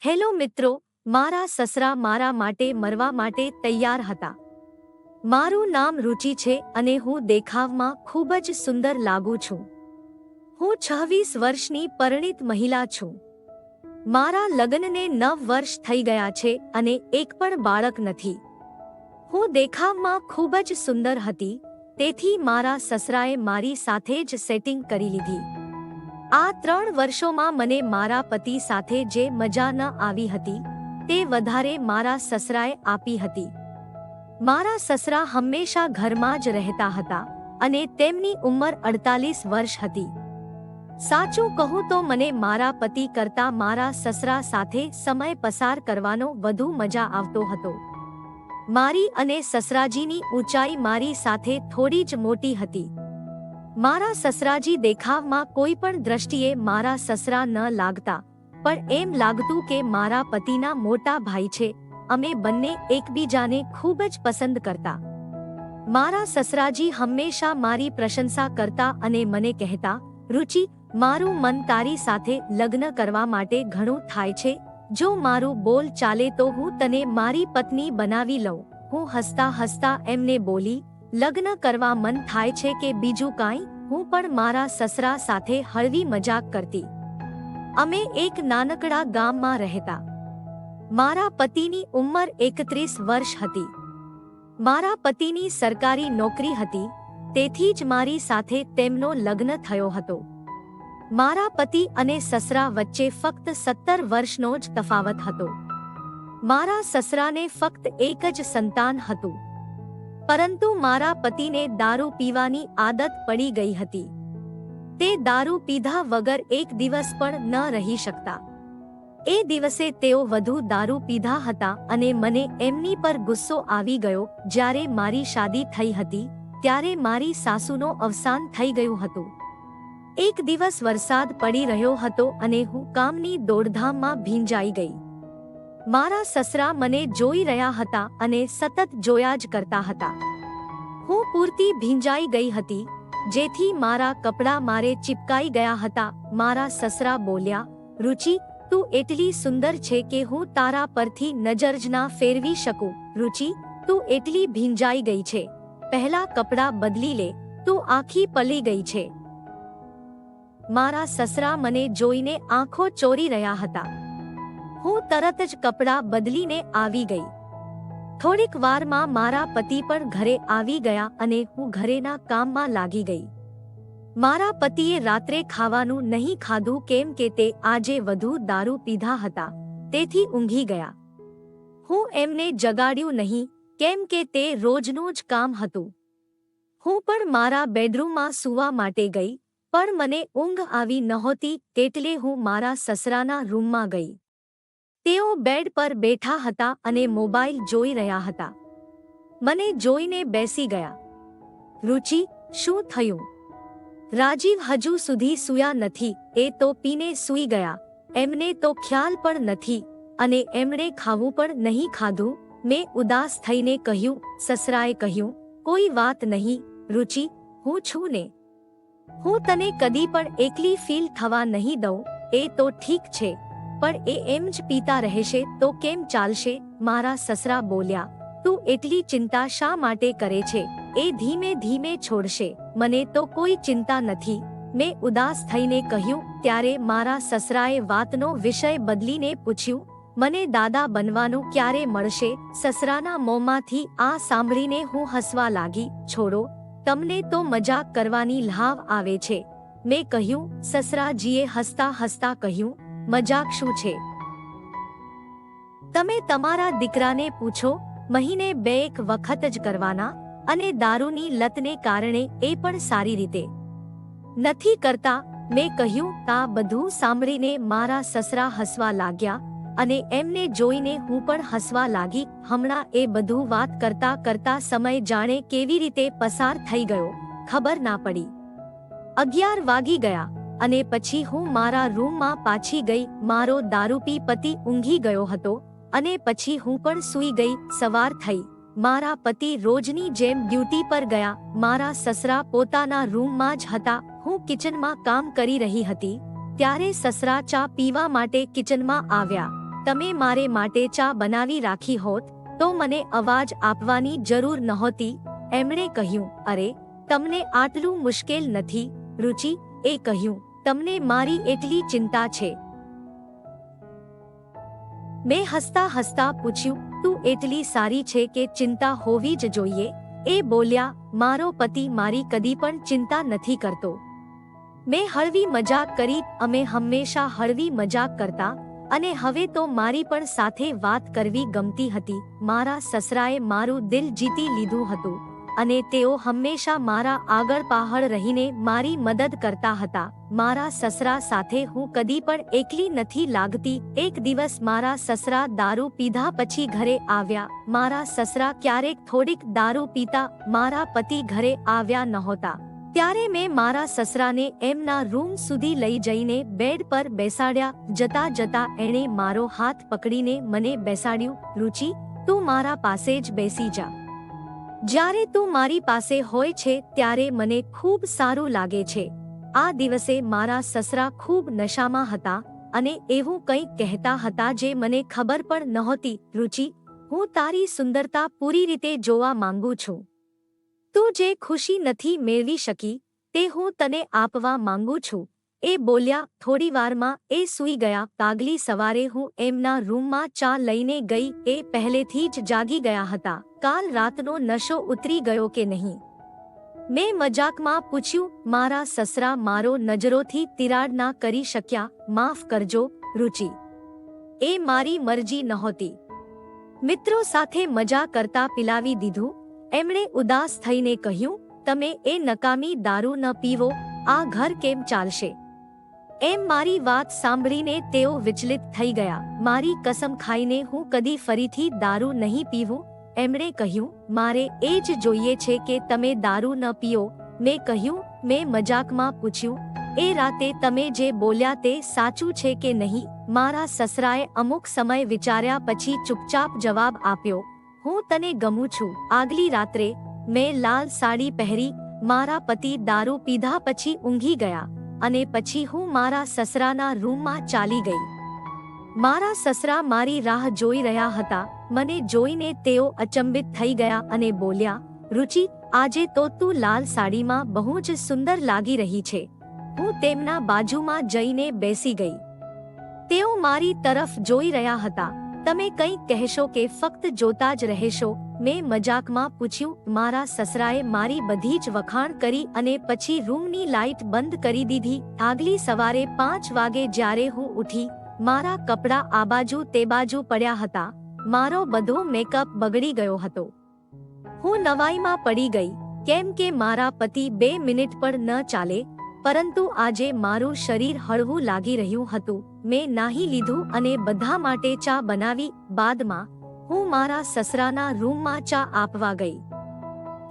Hello મિત્રો, મારા સસરા મારા માટે મરવા માટે તૈયાર હતા. મારું નામ રુચિ છે અને હું દેખાવમાં ખૂબ જ સુંદર લાગુ છું. હું 26 વર્ષની પરિણીત મહિલા છું. મારા લગ્નને 9 વર્ષ થઈ ગયા છે અને એક પણ બાળક નથી. હું દેખાવમાં ખૂબ જ સુંદર હતી, તેથી મારા સસરાએ મારી સાથે જ સેટિંગ કરી લીધી. આ 3 વર્ષોમાં મને મારા પતિ સાથે જે મજા ન આવી હતી તે વધારે મારા સસરાએ આપી હતી. મારા સસરા હંમેશા ઘરમાં જ રહેતા હતા અને તેમની ઉંમર 48 વર્ષ હતી. સાચું કહું તો મને મારા પતિ કરતાં મારા સસરા સાથે સમય પસાર કરવાનો વધુ મજા આવતો હતો. મારી અને સસરાજીની ઊંચાઈ મારી સાથે થોડી જ મોટી હતી. મારા સસરાજી દેખાવમાં કોઈ પણ દ્રષ્ટિએ મારા સસરા ન લાગતા, પણ એમ લાગતું કે મારા પતિના મોટા ભાઈ છે. અમે બંને એકબીજાને ખૂબ જ પસંદ કરતા. મારા સસરાજી હંમેશા મારી પ્રશંસા કરતા અને મને કહેતા, રુચિ, મારું મન તારી સાથે લગ્ન કરવા માટે ઘણું થાય છે. જો મારું બોલ ચાલે તો હું તને મારી પત્ની બનાવી લઉં. હું હસતા હસતા એમને બોલી, લગ્ન કરવા મન થાય છે કે બીજું કાંઈ? હું પણ મારા સસરા સાથે હળવી મજાક કરતી. અમે એક નાનકડા ગામમાં રહેતા. મારા પતિની ઉંમર 31 વર્ષ હતી. મારા પતિની સરકારી નોકરી હતી, તેથી જ મારી સાથે તેમનો લગ્ન થયો હતો. મારા પતિ અને સસરા વચ્ચે ફક્ત 17 વર્ષનો જ તફાવત હતો. મારા સસરાને ફક્ત એક જ સંતાન હતું, પરંતુ મારા પતિને દારૂ પીવાની આદત પડી ગઈ હતી. તે દારૂ પીધા વગર એક દિવસ પણ ન રહી શકતા. એ દિવસે તેઓ વધુ દારૂ પીધા હતા અને મને એમની પર ગુસ્સો આવી ગયો. જ્યારે મારી શાદી થઈ હતી ત્યારે મારી સાસુનો અવસાન થઈ ગયું હતું. એક દિવસ વરસાદ પડી રહ્યો હતો અને હું કામની દોડધામમાં ભીંજાઈ ગઈ. મારા સસરા મને જોઈ રહ્યા હતા અને સતત જોયા જ કરતા હતા. હું પૂરતી ભીંજાઈ ગઈ હતી, જેથી મારા કપડાં મારે ચિપકાઈ ગયા હતા. મારા સસરા બોલ્યા, રુચિ, તું એટલી સુંદર છે કે હું તારા પરથી નજર જ ના ફેરવી શકું. રુચિ, તું એટલી ભીંજાઈ ગઈ છે. પહેલા કપડાં બદલી લે, તું આખી પલી ગઈ છે. મારા સસરા મને જોઈને આંખો ચોરી રહ્યા હતા. હું તરત જ કપડાં બદલીને આવી ગઈ. થોડીક વારમાં મારા પતિ પણ ઘરે આવી ગયા અને હું ઘરેના કામમાં લાગી ગઈ. મારા પતિએ રાત્રે ખાવાનું નહીં ખાધું કેમ કે તે આજે વધુ દારૂ પીધા હતા, તેથી ઊંઘી ગયા. હું એમને જગાડ્યું નહીં કેમ કે તે રોજનું જ કામ હતું. હું પણ મારા બેડરૂમમાં સૂવા માટે ગઈ, પણ મને ઊંઘ આવી નહોતી, એટલે હું મારા સસરાના રૂમમાં ગઈ. તેઓ બેડ પર બેઠા હતા અને મોબાઈલ જોઈ રહ્યા હતા. મને જોઈને બેસી ગયા. રુચિ, શું થયું? રાજીવ હજુ સુધી સૂયા નથી. એ તો પીને સૂઈ ગયા. એમને તો ખ્યાલ પણ નથી અને એમણે ખાવું પણ નહીં ખાધું. મેં ઉદાસ થઈને કહ્યું. સસરાએ કહ્યું, કોઈ વાત નહીં રુચિ, હું છું ને. હું તને કદી પણ એકલી ફીલ થવા નહીં દઉં. એ તો ઠીક છે, પણ એ એમ જ પીતા રહેશે તો કેમ ચાલશે? મારા સસરા બોલ્યા, તું એટલી ચિંતા શા માટે કરે છે? એ ધીમે ધીમે છોડશે. મને તો કોઈ ચિંતા નથી, મેં ઉદાસ થઈને કહ્યું. ત્યારે મારા સસરાએ વાતનો વિષય બદલીને પૂછ્યું, મને દાદા બનવાનું ક્યારે મળશે? સસરાના મોંમાંથી આ સાંભળીને હું હસવા લાગી. છોડો, તમને તો મજાક કરવાની લ્હાવ આવે છે, મેં કહ્યું. સસરાજીએ હસતા હસતા કહ્યું, મજાક શું છે? તમે તમારા દીકરાને પૂછો. મહિને 2 વખત જ કરવાના, અને દારૂની લતને કારણે એ પણ સારી રીતે નથી કરતા, મેં કહ્યું. આ બધું સાંભળીને મારા સસરા હસવા લાગ્યા અને એમને જોઈને હું પણ હસવા લાગી. હમણાં એ બધું વાત કરતા કરતા સમય જાણે કેવી રીતે પસાર થઈ ગયો ખબર ના પડી. 11 વાગી ગયા અને પછી હું મારા રૂમમાં પાછી ગઈ. મારો દારૂપી પતિ ઊંઘી ગયો હતો અને પછી હું પણ સૂઈ ગઈ. સવાર થઈ. મારા પતિ રોજની જેમ ડ્યુટી પર ગયા. મારા સસરા પોતાના રૂમમાં જ હતા. હું કિચનમાં કામ કરી રહી હતી ત્યારે સસરા ચા પીવા માટે કિચનમાં આવ્યા. તમે મારે માટે ચા બનાવી રાખી હોત તો મને અવાજ આપવાની જરૂર નહોતી. એમણે કહ્યું, અરે, તમને આટલું મુશ્કેલ નથી, રુચિ. એ કહ્યું, તમને મારી એટલી ચિંતા છે? મેં હસતા હસતા પૂછ્યું, તું એટલી સારી છે કે ચિંતા હોવી જ જોઈએ? એ બોલ્યા, મારો પતિ મારી કદી પણ ચિંતા નથી કરતો. મેં હળવી મજાક કરી. અમે હંમેશા હળવી મજાક કરતા અને હવે તો મારી પણ સાથે વાત કરવી ગમતી હતી. મારા સસરાએ મારું દિલ જીતી લીધું હતું અને તેઓ હંમેશા મારા આગળ પાછળ રહીને મારી મદદ કરતા હતા. મારા સસરા સાથે હું કદી પણ એકલી નથી લાગતી. એક દિવસ મારા સસરા દારૂ પીધા પછી ઘરે આવ્યા. મારા સસરા ક્યારેક થોડીક દારૂ પીતા. મારા પતિ ઘરે આવ્યા નહોતા ત્યારે મેં મારા સસરાને એમના રૂમ સુધી લઈ જઈને બેડ પર બેસાડ્યા. જતા જતા એણે મારો હાથ પકડીને મને બેસાડ્યું. રુચિ, તું મારા પાસે જ બેસી જા. જ્યારે તું મારી પાસે હોય છે ત્યારે મને ખૂબ સારું લાગે છે. આ દિવસે મારા સસરા ખૂબ નશામાં હતા અને એવું કંઈક કહેતા હતા જે મને ખબર પણ નહોતી. રુચિ, હું તારી સુંદરતા પૂરી રીતે જોવા માંગુ છું. તું જે ખુશી નથી મેળવી શકી તે હું તને આપવા માંગુ છું. એ બોલ્યા. થોડીવારમાં એ સૂઈ ગયા. આગલી સવારે હું એમના રૂમમાં ચા લઈને ગઈ. એ પહેલેથી જ જાગી ગયા હતા. કાલ રાતનો નશો ઉતરી ગયો કે નહીં? મેં મજાકમાં પૂછ્યું. મારા સસરા મારો નજરોથી તિરાડ ના કરી શક્યા. માફ કરજો, રુચિ. એ મારી મરજી નહોતી. મિત્રો સાથે મજા કરતા પિલાવી દીધું. એમણે ઉદાસ થઈને કહ્યું, તમે એ નકામી દારૂ ન પીવો. આ ઘર કેમ ચાલશે? એમ મારી વાત સાંભળીને તેઓ વિચલિત થઈ ગયા. મારી કસમ ખાઈને હું કદી ફરીથી દારૂ નહીં પીવું. એમણે કહ્યું, મારે એ જ જોઈએ છે કે તમે દારૂ ન પીઓ. મેં કહ્યું. મેં મજાકમાં પૂછ્યું, એ રાતે તમે જે બોલ્યા તે સાચું છે કે નહીં? મારા સસરાએ અમુક સમય વિચાર્યા પછી ચૂપચાપ જવાબ આપ્યો, હું તને ગમું છું. આગલી રાત્રે મેં લાલ સાડી પહેરી. મારા પતિ દારૂ પીધા પછી ઊંઘી ગયા અને પછી હું મારા સસરાના રૂમમાં ચાલી ગઈ. મારા સસરા મારી રાહ જોઈ રહ્યા હતા. મને જોઈને તેઓ અચંબિત થઈ ગયા અને બોલ્યા, રુચિ, આજે તો તું લાલ સાડીમાં બહુ જ સુંદર લાગી રહી છે. હું તેમના બાજુમાં જઈને બેસી ગઈ. તેઓ મારી તરફ જોઈ રહ્યા હતા. તમે કંઈક કહેશો કે ફક્ત જોતા જ રહેશો? મેં મજાકમાં પૂછ્યું. મારા સસરાએ મારી બધી જ વખાણ કરી અને પછી રૂમની લાઇટ બંધ કરી દીધી. આગલી સવારે 5 વાગે જ્યારે હું ઉઠી, મારા કપડાં આ બાજુ તે બાજુ પડ્યા હતા. મારો બધો મેકઅપ બગડી ગયો હતો. હું નવાઈમાં પડી ગઈ કેમ કે મારા પતિ 2 મિનિટ પણ ન ચાલે. પરંતુ આજે મારું શરીર હળવું લાગી રહ્યું હતું. મેં નાહી લીધું અને બધા માટે ચા બનાવી. બાદમાં હું મારા સસરાના રૂમમાં ચા આપવા ગઈ.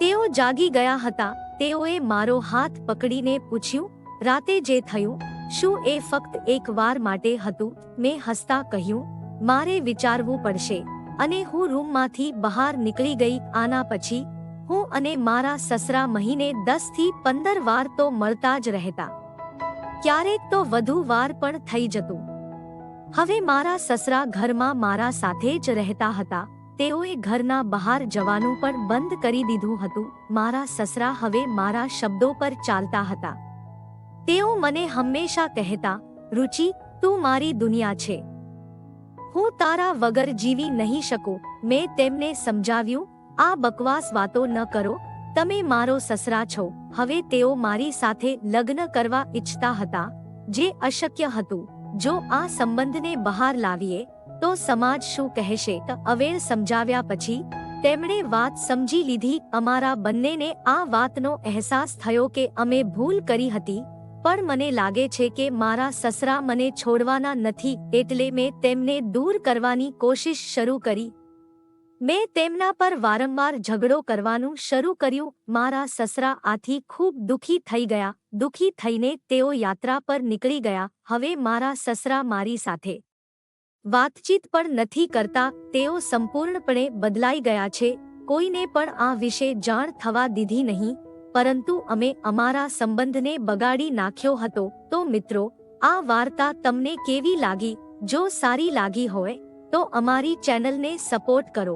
તેઓ જાગી ગયા હતા. તેઓએ મારો હાથ પકડીને પૂછ્યું, રાતે જે થયું, શું એ ફક્ત એક વાર માટે હતું? મેં હસતા કહ્યું, મારે વિચારવું પડશે. અને હું રૂમમાંથી બહાર નીકળી ગઈ. આના પછી હું અને મારા સસરા મહિને 10 થી 15 વાર તો મળતા જ રહેતા. ક્યારેક તો વધુ વાર પણ થઈ જતું. હવે મારા સસરા ઘરમાં મારા સાથે જ રહેતા હતા. તેઓએ ઘરના બહાર જવાનું પણ બંધ કરી દીધું હતું. મારા સસરા હવે મારા શબ્દો પર ચાલતા હતા. તેઓ મને હંમેશા કહેતા, રુચિ, તું મારી દુનિયા છે. હું તારા વગર જીવી નહીં શકું. મેં તેમને સમજાવ્યું, આ બકવાસ વાતો ન કરો. તમે મારો સસરા છો. હવે તેઓ મારી સાથે લગ્ન કરવા ઈચ્છતા હતા, જે અશક્ય હતું. જો આ સંબંધને બહાર લાવીએ તો સમાજ શું કહેશે? અવેર સમજાવ્યા પછી તેમણે વાત સમજી લીધી. અમારા બંનેને આ વાતનો અહેસાસ થયો કે અમે ભૂલ કરી હતી. પણ મને લાગે છે કે મારા સસરા મને છોડવાના નથી, એટલે મેં તેમને દૂર કરવાની કોશિશ શરૂ કરી. મેં તેમના પર વારંવાર ઝઘડો કરવાનું શરૂ કર્યું. મારા સસરા આથી ખૂબ દુખી થઈ ગયા. દુખી થઈને તેઓ યાત્રા પર નીકળી ગયા. હવે મારા સસરા મારી સાથે વાતચીત પણ નથી કરતા. તેઓ સંપૂર્ણપણે બદલાઈ ગયા છે. કોઈને પણ આ વિશે જાણ થવા દીધી નહીં. પરંતુ અમે અમારા સંબંધને બગાડી નાખ્યો હતો. તો મિત્રો, આ વાર્તા તમને કેવી લાગી? જો સારી લાગી હોય તો અમારી ચેનલને સપોર્ટ કરો.